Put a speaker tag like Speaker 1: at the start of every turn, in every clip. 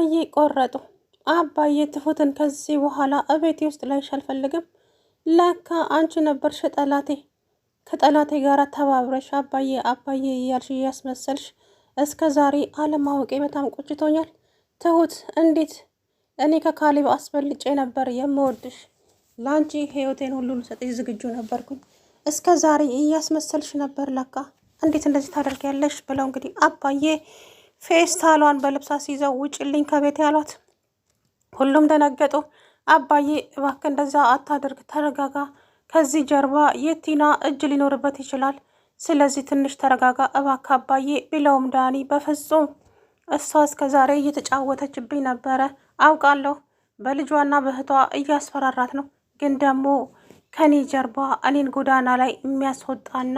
Speaker 1: አባዬ ቆረጡ። አባዬ ትሁትን ከዚህ በኋላ እቤቴ ውስጥ ላይሽ አልፈልግም። ለካ አንቺ ነበርሽ ጠላቴ። ከጠላቴ ጋር ተባብረሽ አባዬ አባዬ እያልሽ እያስመሰልሽ እስከ ዛሬ አለማወቄ በጣም ቆጭቶኛል። ትሁት እንዴት እኔ ከካሌብ አስበልጬ ነበር የምወድሽ። ለአንቺ ህይወቴን ሁሉ ልሰጥሽ ዝግጁ ነበርኩኝ። እስከ ዛሬ እያስመሰልሽ ነበር ለካ። እንዴት እንደዚህ ታደርጊያለሽ? ብለው እንግዲህ አባዬ ፌስታሏን በልብሳ ሲይዘው ውጭልኝ ከቤት ያሏት። ሁሉም ደነገጡ። አባዬ እባክህ እንደዛ አታድርግ፣ ተረጋጋ። ከዚህ ጀርባ የቲና እጅ ሊኖርበት ይችላል። ስለዚህ ትንሽ ተረጋጋ እባክህ አባዬ ቢለውም ዳኒ በፍጹም እሷ እስከ ዛሬ እየተጫወተችብኝ ነበረ አውቃለሁ። በልጇና በእህቷ እያስፈራራት ነው። ግን ደግሞ ከኔ ጀርባ እኔን ጎዳና ላይ የሚያስወጣና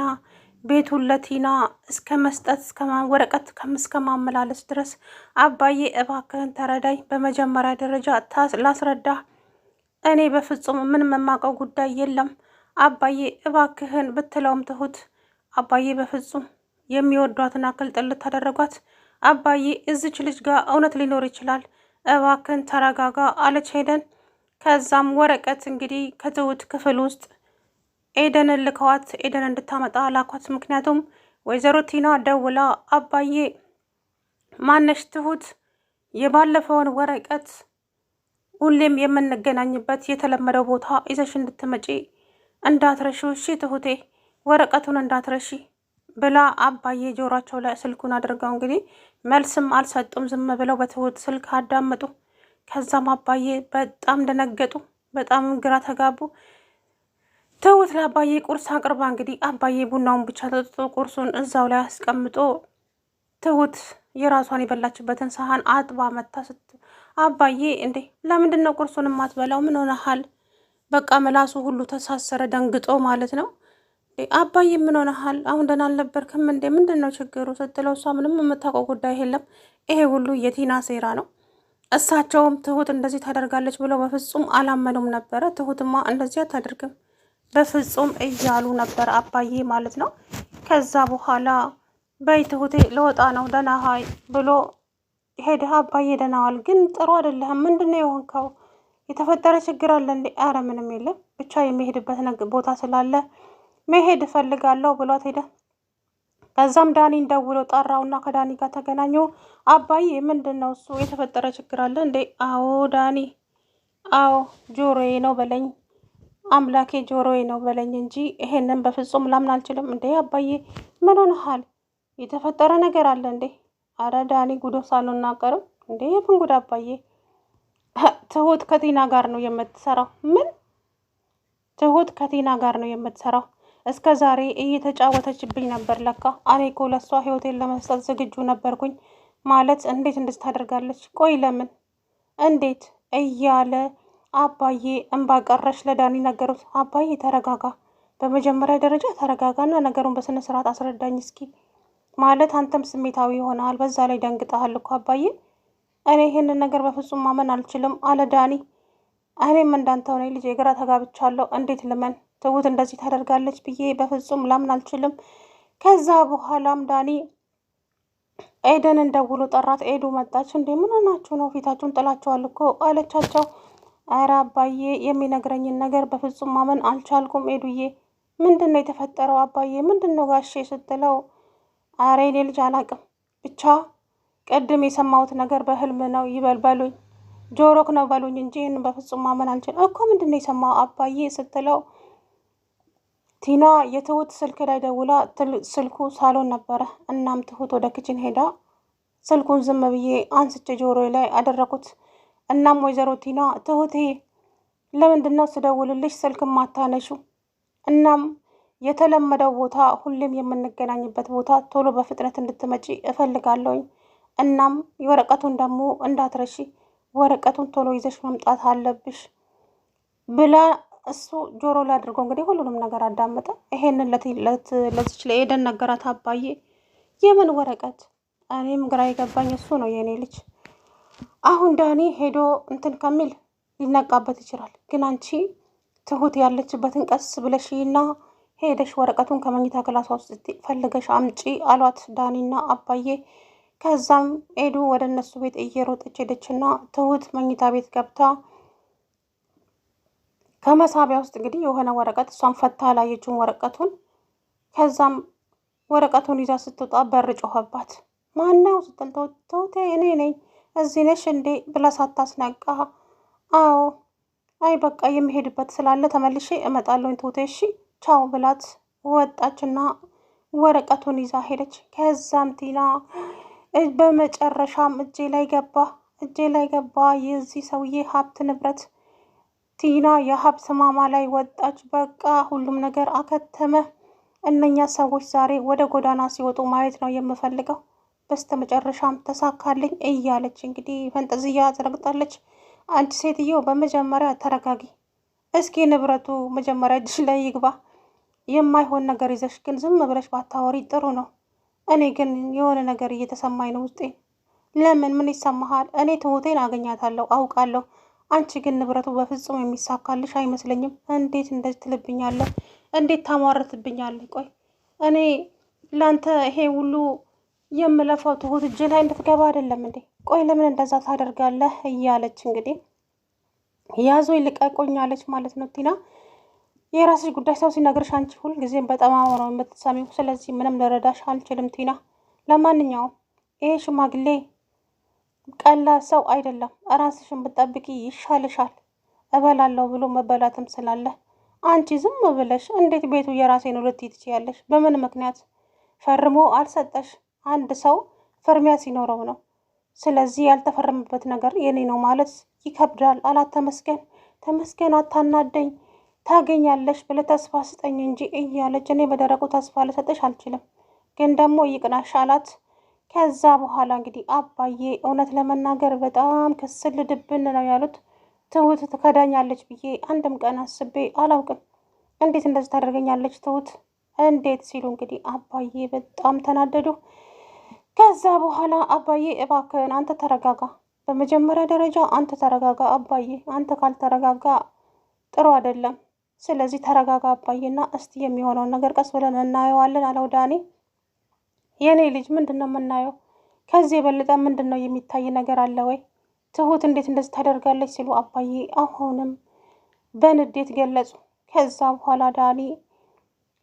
Speaker 1: ቤቱን ለቲና እስከ መስጠት ወረቀት እስከ ማመላለስ ድረስ አባዬ እባክህን ተረዳኝ። በመጀመሪያ ደረጃ ላስረዳ። እኔ በፍጹም ምንም የማውቀው ጉዳይ የለም አባዬ እባክህን ብትለውም ትሁት አባዬ በፍጹም የሚወዷትን አክል ጥልት ታደረጓት። አባዬ እዚች ልጅ ጋር እውነት ሊኖር ይችላል፣ እባክህን ተረጋጋ አለች ሄደን። ከዛም ወረቀት እንግዲህ ከትሁት ክፍል ውስጥ ኤደንን ልከዋት ኤደን እንድታመጣ ላኳት። ምክንያቱም ወይዘሮ ቲና ደውላ አባዬ ማነሽ ትሁት የባለፈውን ወረቀት ሁሌም የምንገናኝበት የተለመደው ቦታ ይዘሽ እንድትመጪ እንዳትረሺ እሺ ትሁቴ፣ ወረቀቱን እንዳትረሺ ብላ አባዬ ጆሯቸው ላይ ስልኩን አድርገው እንግዲህ መልስም አልሰጡም። ዝም ብለው በትሁት ስልክ አዳመጡ። ከዛም አባዬ በጣም ደነገጡ፣ በጣም ግራ ተጋቡ። ትሁት ለአባዬ ቁርስ አቅርባ እንግዲህ አባዬ ቡናውን ብቻ ጠጥቶ ቁርሱን እዛው ላይ አስቀምጦ ትሁት የራሷን የበላችበትን ሳህን አጥባ መታ አባዬ እንዴ ለምንድን ነው ቁርሱን የማትበላው? ምን ሆነሃል? በቃ ምላሱ ሁሉ ተሳሰረ ደንግጦ ማለት ነው። አባዬ ምን ሆነሃል? አሁን ደህና አልነበርክም እንዴ? ምንድን ነው ችግሩ ስትለው እሷ ምንም የምታውቀው ጉዳይ የለም፣ ይሄ ሁሉ የቲና ሴራ ነው። እሳቸውም ትሁት እንደዚህ ታደርጋለች ብለው በፍጹም አላመኑም ነበረ። ትሁትማ እንደዚህ አታደርግም በፍጹም እያሉ ነበር አባዬ ማለት ነው። ከዛ በኋላ በይ ትሁቴ ልወጣ ነው ደህና ሀይ ብሎ ሄደ። አባዬ ደህና ዋል፣ ግን ጥሩ አይደለህም። ምንድን ነው የሆንከው? የተፈጠረ ችግር አለ እንዴ? አረ ምንም የለም፣ ብቻ የሚሄድበት ቦታ ስላለ መሄድ እፈልጋለሁ ብሏት ሄደ። ከዛም ዳኒን ደውሎ ጠራውና ከዳኒ ጋር ተገናኙ። አባዬ ምንድን ነው እሱ? የተፈጠረ ችግር አለ እንዴ? አዎ ዳኒ፣ አዎ ጆሮዬ ነው በለኝ አምላኬ ጆሮዬ ነው በለኝ እንጂ ይሄንን በፍጹም ላምን አልችልም። እንዴ አባዬ ምን ሆነሃል? የተፈጠረ ነገር አለ እንዴ? አረ ዳኒ ጉዶ ሳልናገርም እንዴ የምን ጉድ አባዬ? ትሁት ከቲና ጋር ነው የምትሰራው። ምን? ትሁት ከቲና ጋር ነው የምትሰራው? እስከ ዛሬ እየተጫወተችብኝ ነበር ለካ። እኔ እኮ ለሷ ህይወቴን ለመስጠት ዝግጁ ነበርኩኝ። ማለት እንዴት እንደዚህ ታደርጋለች? ቆይ ለምን? እንዴት? እያለ አባዬ እንባ ቀረሽ ለዳኒ ነገሩት። አባዬ ተረጋጋ፣ በመጀመሪያ ደረጃ ተረጋጋና ነገሩን በስነ ስርዓት አስረዳኝ እስኪ። ማለት አንተም ስሜታዊ ይሆናል፣ በዛ ላይ ደንግጠሃል እኮ አባዬ። እኔ ይህንን ነገር በፍጹም ማመን አልችልም አለ ዳኒ። እኔም እንዳንተው ነኝ ልጄ፣ ግራ ተጋብቻለሁ። እንዴት ልመን? ትሁት እንደዚህ ታደርጋለች ብዬ በፍጹም ላምን አልችልም። ከዛ በኋላም ዳኒ ኤደንን ደውሎ ጠራት። ኤዱ መጣች። እንዴ ምን ሆናችሁ ነው? ፊታችሁን ጥላችኋል እኮ አለቻቸው። ኧረ አባዬ የሚነግረኝን ነገር በፍጹም ማመን አልቻልኩም። ኤዱዬ ምንድን ነው የተፈጠረው? አባዬ ምንድን ነው ጋሼ ስትለው፣ ኧረ የኔ ልጅ አላቅም፣ ብቻ ቅድም የሰማሁት ነገር በህልም ነው በሉኝ፣ ጆሮክ ነው በሉኝ እንጂ ይህን በፍጹም ማመን አልችልም እኮ። ምንድን ነው የሰማው አባዬ ስትለው፣ ቲና የትሁት ስልክ ላይ ደውላ ስልኩ ሳሎን ነበረ። እናም ትሁት ወደ ክችን ሄዳ ስልኩን ዝም ብዬ አንስቼ ጆሮ ላይ አደረኩት። እናም ወይዘሮ ቲና ትሁቴ ለምንድን ነው ስደውልልሽ ስልክ ማታነሺው? እናም የተለመደው ቦታ ሁሌም የምንገናኝበት ቦታ ቶሎ በፍጥነት እንድትመጪ እፈልጋለሁኝ። እናም የወረቀቱን ደግሞ እንዳትረሺ፣ ወረቀቱን ቶሎ ይዘሽ መምጣት አለብሽ ብላ እሱ ጆሮ ላይ አድርጎ እንግዲህ ሁሉንም ነገር አዳመጠ። ይሄንን ለዚች ለኤደን ነገራት። አባዬ የምን ወረቀት? እኔም ግራ የገባኝ እሱ ነው የኔ ልጅ። አሁን ዳኒ ሄዶ እንትን ከሚል ሊነቃበት ይችላል። ግን አንቺ ትሁት ያለችበትን ቀስ ብለሽና ሄደሽ ወረቀቱን ከመኝታ ክላሷ ውስጥ ፈልገሽ አምጪ አሏት ዳኒና አባዬ። ከዛም ኤዱ ወደ እነሱ ቤት እየሮጠች ሄደችና ትሁት መኝታ ቤት ገብታ ከመሳቢያ ውስጥ እንግዲህ የሆነ ወረቀት እሷን ፈታ ላየችውን ወረቀቱን። ከዛም ወረቀቱን ይዛ ስትወጣ በር ጮኸባት። ማነው ስትል ትሁቴ እኔ ነኝ እዚህ ነሽ እንዴ ብላ ሳታስነቃ አዎ አይ በቃ የሚሄድበት ስላለ ተመልሼ እመጣለሁኝ ትሁቴ እሺ ቻው ብላት ወጣችና ወረቀቱን ይዛ ሄደች። ከዛም ቲና በመጨረሻም እጄ ላይ ገባ የዚህ ሰውዬ ሀብት ንብረት። ቲና የሀብት ማማ ላይ ወጣች። በቃ ሁሉም ነገር አከተመ። እነኛ ሰዎች ዛሬ ወደ ጎዳና ሲወጡ ማየት ነው የምፈልገው። በስተ መጨረሻም ተሳካልኝ እያለች እንግዲህ ፈንጠዝያ ዘረግጣለች። አንቺ ሴትዮ በመጀመሪያ ተረጋጊ። እስኪ ንብረቱ መጀመሪያ እጅሽ ላይ ይግባ። የማይሆን ነገር ይዘሽ ግን ዝም ብለሽ ባታወሪ ጥሩ ነው። እኔ ግን የሆነ ነገር እየተሰማኝ ነው ውስጤ። ለምን? ምን ይሰማሃል? እኔ ትሁቴን አገኛታለሁ አውቃለሁ። አንቺ ግን ንብረቱ በፍጹም የሚሳካልሽ አይመስለኝም። እንዴት እንደዚህ ትልብኛለህ? እንዴት ታሟርትብኛለህ? ቆይ እኔ ላንተ ይሄ ሁሉ የምለፋው ትሁት እጅ ላይ እንድትገባ አይደለም እንዴ? ቆይ ለምን እንደዛ ታደርጋለህ? እያለች እንግዲህ ያዞ ይልቀቆኛለች ማለት ነው። ቲና የራስሽ ጉዳይ ሰው ሲነግርሽ አንቺ ሁልጊዜም በጣም ነው የምትሰሚው። ስለዚህ ምንም ልረዳሽ አልችልም ቲና። ለማንኛውም ይሄ ሽማግሌ ቀላል ሰው አይደለም። ራስሽን ብትጠብቂ ይሻልሻል። እበላለሁ ብሎ መበላትም ስላለ አንቺ ዝም ብለሽ እንዴት ቤቱ የራሴ ነው ልትይ ትችያለሽ? በምን ምክንያት? ፈርሞ አልሰጠሽ። አንድ ሰው ፍርሚያ ሲኖረው ነው። ስለዚህ ያልተፈረመበት ነገር የኔ ነው ማለት ይከብዳል አላት ተመስገን። ተመስገን አታናደኝ፣ ታገኛለሽ ብለህ ተስፋ ስጠኝ እንጂ እያለች እኔ በደረቁ ተስፋ ልሰጥሽ አልችልም፣ ግን ደግሞ ይቅናሽ አላት። ከዛ በኋላ እንግዲህ አባዬ እውነት ለመናገር በጣም ክስል ድብን ነው ያሉት። ትሁት ትከዳኛለች ብዬ አንድም ቀን አስቤ አላውቅም። እንዴት እንደዚህ ታደርገኛለች ትሁት እንዴት ሲሉ እንግዲህ አባዬ በጣም ተናደዱ። ከዛ በኋላ አባዬ እባክህን አንተ ተረጋጋ፣ በመጀመሪያ ደረጃ አንተ ተረጋጋ አባዬ፣ አንተ ካልተረጋጋ ጥሩ አይደለም። ስለዚህ ተረጋጋ አባዬና እስቲ የሚሆነውን ነገር ቀስ ብለን እናየዋለን አለው ዳኒ። የኔ ልጅ ምንድን ነው የምናየው? ከዚህ የበለጠ ምንድን ነው የሚታይ ነገር አለ ወይ? ትሁት እንዴት እንደዚህ ታደርጋለች ሲሉ አባዬ አሁንም በንዴት ገለጹ። ከዛ በኋላ ዳኒ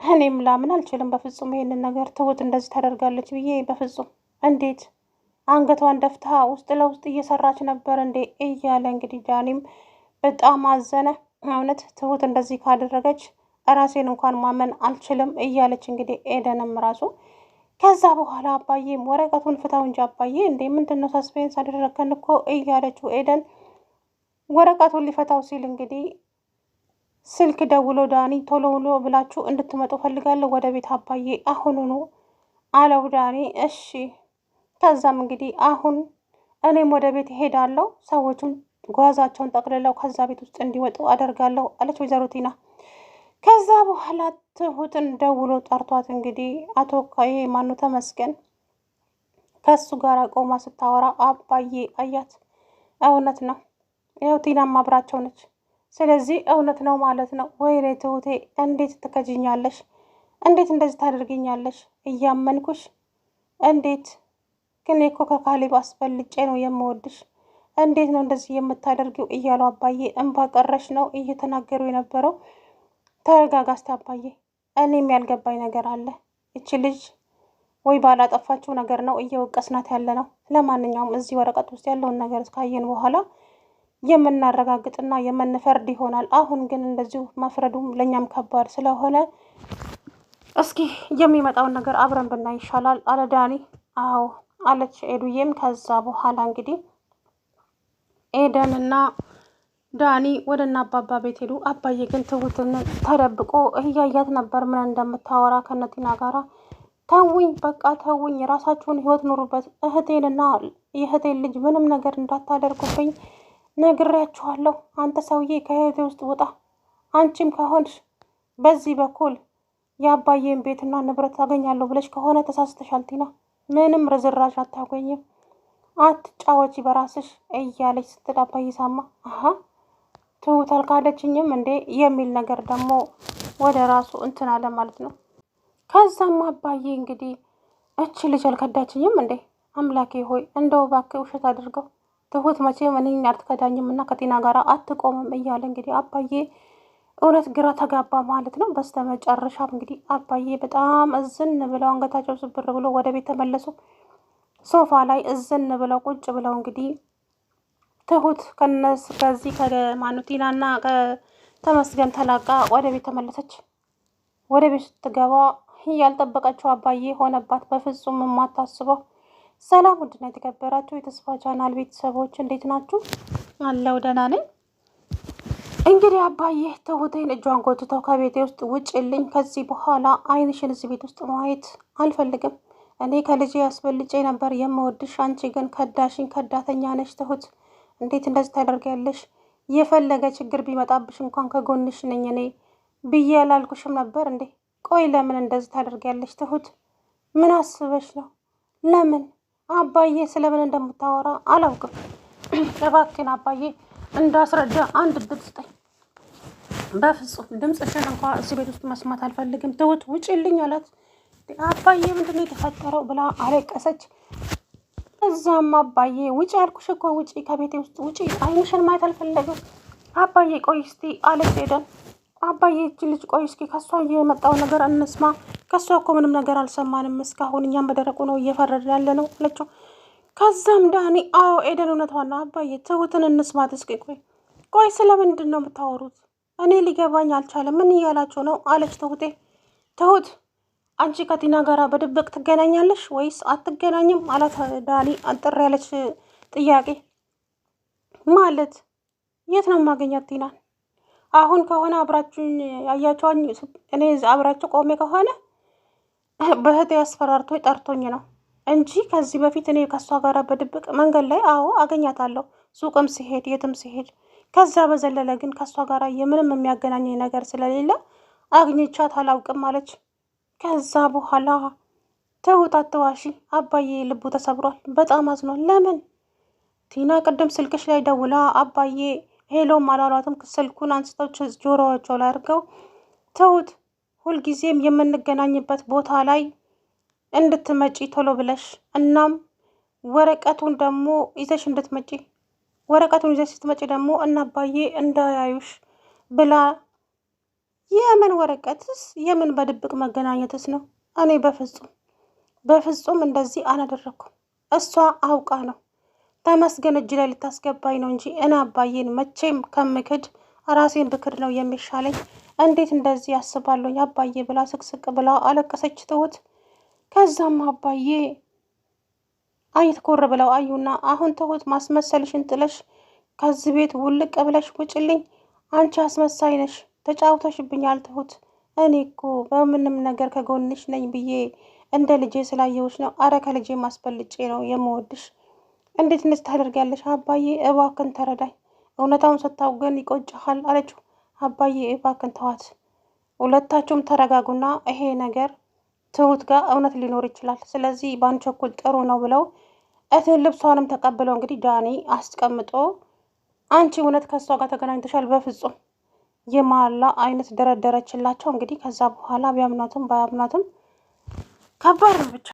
Speaker 1: እኔም ላምን አልችልም በፍጹም ይሄንን ነገር ትሁት እንደዚህ ታደርጋለች ብዬ በፍጹም። እንዴት አንገቷን ደፍታ ውስጥ ለውስጥ እየሰራች ነበር እንዴ እያለ እንግዲህ ዳኒም በጣም አዘነ። እውነት ትሁት እንደዚህ ካደረገች ራሴን እንኳን ማመን አልችልም እያለች እንግዲህ ኤደንም ራሱ ከዛ በኋላ አባዬም ወረቀቱን ፍታው እንጂ አባዬ እንዴ ምንድን ነው ሳስፔንስ አደረገን እኮ እያለችው ኤደን ወረቀቱን ሊፈታው ሲል እንግዲህ ስልክ ደውሎ ዳኒ ቶሎ ብላችሁ እንድትመጡ ፈልጋለሁ ወደ ቤት አባዬ አሁኑኑ አለው ዳኒ። እሺ። ከዛም እንግዲህ አሁን እኔም ወደ ቤት እሄዳለሁ፣ ሰዎቹም ጓዛቸውን ጠቅልለው ከዛ ቤት ውስጥ እንዲወጡ አደርጋለሁ አለች ወይዘሮ ቲና። ከዛ በኋላ ትሁትን ደውሎ ጠርቷት እንግዲህ አቶ ማኑ ተመስገን ከሱ ጋር ቆማ ስታወራ አባዬ አያት። እውነት ነው፣ ያው ቲናም አብራቸው ነች። ስለዚህ እውነት ነው ማለት ነው። ወይኔ ትሁቴ እንዴት ትከጅኛለሽ? እንዴት እንደዚህ ታደርግኛለሽ? እያመንኩሽ እንዴት ግን እኮ ከካሌብ አስበልጬ ነው የምወድሽ። እንዴት ነው እንደዚህ የምታደርጊው? እያሉ አባዬ እንባ ቀረሽ ነው እየተናገሩ የነበረው። ተረጋጋ እስቲ አባዬ፣ እኔም ያልገባኝ ነገር አለ። እቺ ልጅ ወይ ባላጠፋችው ነገር ነው እየወቀስናት ያለ ነው። ለማንኛውም እዚህ ወረቀት ውስጥ ያለውን ነገር እስካየን በኋላ የምናረጋግጥና የምንፈርድ ይሆናል። አሁን ግን እንደዚሁ መፍረዱም ለእኛም ከባድ ስለሆነ እስኪ የሚመጣውን ነገር አብረን ብናይ ይሻላል አለ ዳኒ። አዎ አለች ኤዱዬም። ከዛ በኋላ እንግዲህ ኤደንና ዳኒ ወደ እነ አባባ ቤት ሄዱ። አባዬ ግን ትሁትን ተደብቆ እያያት ነበር ምን እንደምታወራ ከነቲና ጋራ። ተውኝ በቃ ተውኝ፣ የራሳችሁን ህይወት ኑሩበት። እህቴንና የእህቴን ልጅ ምንም ነገር እንዳታደርጉብኝ ነግሬያችኋለሁ። አንተ ሰውዬ ከህይወቴ ውስጥ ውጣ። አንቺም ከሆንሽ በዚህ በኩል የአባዬን ቤትና ንብረት አገኛለሁ ብለሽ ከሆነ ተሳስተሻል ቲና። ምንም ርዝራዥ አታገኝም፣ አትጫወቺ በራስሽ እያለች ስትል አባዬ ሳማ ትሁት አልካደችኝም እንዴ የሚል ነገር ደግሞ ወደ ራሱ እንትን አለ ማለት ነው። ከዛም አባዬ እንግዲህ እች ልጅ አልከዳችኝም እንዴ አምላኬ ሆይ እንደው እባክህ ውሸት አድርገው ትሁት መቼም እኔን አትከዳኝም እና ከቲና ጋር አትቆምም እያለ እንግዲህ አባዬ እውነት ግራ ተጋባ ማለት ነው። በስተመጨረሻም እንግዲህ አባዬ በጣም እዝን ብለው አንገታቸው ስብር ብሎ ወደ ቤት ተመለሱ። ሶፋ ላይ እዝን ብለው ቁጭ ብለው እንግዲህ ትሁት ከዚህ ከማኑ ቲናና ከተመስገን ተላቃ ወደ ቤት ተመለሰች። ወደ ቤት ስትገባ ያልጠበቀችው አባዬ ሆነባት። በፍጹም የማታስበው። ሰላም ውድና የተከበራችሁ የተስፋ ቻናል ቤተሰቦች እንዴት ናችሁ? አለው ደህና ነኝ። እንግዲህ አባዬ ትሁቴን እጇን ጎትተው ከቤቴ ውስጥ ውጭልኝ፣ ከዚህ በኋላ ዓይንሽን እዚህ ቤት ውስጥ ማየት አልፈልግም። እኔ ከልጄ ያስበልጬ ነበር የምወድሽ፣ አንቺ ግን ከዳሽኝ፣ ከዳተኛ ነሽ ትሁት። እንዴት እንደዚህ ታደርጊያለሽ? የፈለገ ችግር ቢመጣብሽ እንኳን ከጎንሽ ነኝ እኔ ብዬ ያላልኩሽም ነበር እንዴ? ቆይ ለምን እንደዚህ ታደርጊያለሽ ትሁት? ምን አስበሽ ነው? ለምን አባዬ ስለምን እንደምታወራ አላውቅም። እባክን አባዬ እንዳስረዳ አንድ እድል ስጠኝ። በፍጹም ድምፅሽን እንኳ እዚህ ቤት ውስጥ መስማት አልፈልግም ትሁት ውጭልኝ አላት። አባዬ ምንድን ነው የተፈጠረው ብላ አለቀሰች። እዛም አባዬ ውጭ ያልኩሽ እኮ ውጪ፣ ከቤቴ ውስጥ ውጪ፣ ዓይንሽን ማየት አልፈለግም። አባዬ ቆይ እስቲ አለች ሄደን። አባዬ እጅ ልጅ ቆይ እስኪ ከሷ የመጣው ነገር እንስማ። ከሷ እኮ ምንም ነገር አልሰማንም እስካሁን፣ እኛም በደረቁ ነው እየፈረድ ያለ ነው አለችው። ከዛም ዳኒ አዎ ኤደን እውነቷን ነው አባዬ፣ ትሁትን እንስማት እስኪ። ቆይ ስለምንድን ነው የምታወሩት? እኔ ሊገባኝ አልቻለም። ምን እያላችሁ ነው አለች ትሁቴ። ትሁት አንቺ ከቲና ጋር በድብቅ ትገናኛለሽ ወይስ አትገናኝም አላት ዳኒ አጥር ያለች ጥያቄ። ማለት የት ነው የማገኛት ቲናን? አሁን ከሆነ አብራችሁኝ ያያቸዋኝ እኔ አብራችሁ ቆሜ ከሆነ በህቴ ያስፈራርቶ ጠርቶኝ ነው እንጂ ከዚህ በፊት እኔ ከሷ ጋር በድብቅ መንገድ ላይ አዎ አገኛታለሁ፣ ሱቅም ሲሄድ የትም ሲሄድ። ከዛ በዘለለ ግን ከሷ ጋር የምንም የሚያገናኘኝ ነገር ስለሌለ አግኝቻት አላውቅም አለች። ከዛ በኋላ ትሁት አትዋሺ፣ አባዬ ልቡ ተሰብሯል፣ በጣም አዝኗል። ለምን? ቲና ቅድም ስልክሽ ላይ ደውላ አባዬ ሄሎም አላሏትም። ስልኩን አንስተው ጆሮዋቸው ላይ አድርገው ትሁት ሁልጊዜም የምንገናኝበት ቦታ ላይ እንድትመጪ ቶሎ ብለሽ፣ እናም ወረቀቱን ደግሞ ይዘሽ እንድትመጪ፣ ወረቀቱን ይዘሽ ስትመጪ ደግሞ እና አባዬ እንዳያዩሽ ብላ። የምን ወረቀትስ? የምን በድብቅ መገናኘትስ ነው? እኔ በፍጹም እንደዚህ አላደረኩም። እሷ አውቃ ነው ተመስገን እጅ ላይ ልታስገባኝ ነው እንጂ እኔ አባዬን መቼም ከምክድ ራሴን ብክድ ነው የሚሻለኝ። እንዴት እንደዚህ ያስባለኝ አባዬ ብላ ስቅስቅ ብላ አለቀሰች ትሁት። ከዛም አባዬ አይትኮር ብለው አዩና አሁን ትሁት ማስመሰልሽን ጥለሽ ከዚህ ቤት ውልቅ ብለሽ ውጭልኝ፣ አንቺ አስመሳይ ነሽ፣ ተጫውተሽብኛል ትሁት። እኔ እኮ በምንም ነገር ከጎንሽ ነኝ ብዬ እንደ ልጄ ስላየሁሽ ነው። አረ ከልጄ ማስበልጬ ነው የምወድሽ። እንዴት እንደዚህ ታደርጊያለሽ? አባዬ እባክን ተረዳኝ፣ እውነታውን ስታውቅ ግን ይቆጭሃል አለችው። አባዬ እባክን ተዋት፣ ሁለታችሁም ተረጋጉና ይሄ ነገር ትሁት ጋር እውነት ሊኖር ይችላል፣ ስለዚህ ባንቸኩል ጥሩ ነው ብለው ልብሷንም ተቀብለው እንግዲህ ዳኒ አስቀምጦ አንቺ እውነት ከሷ ጋር ተገናኝተሻል? በፍጹም የማላ አይነት ደረደረችላቸው። እንግዲህ ከዛ በኋላ ቢያምናትም ባያምናትም ከባድ ነው ብቻ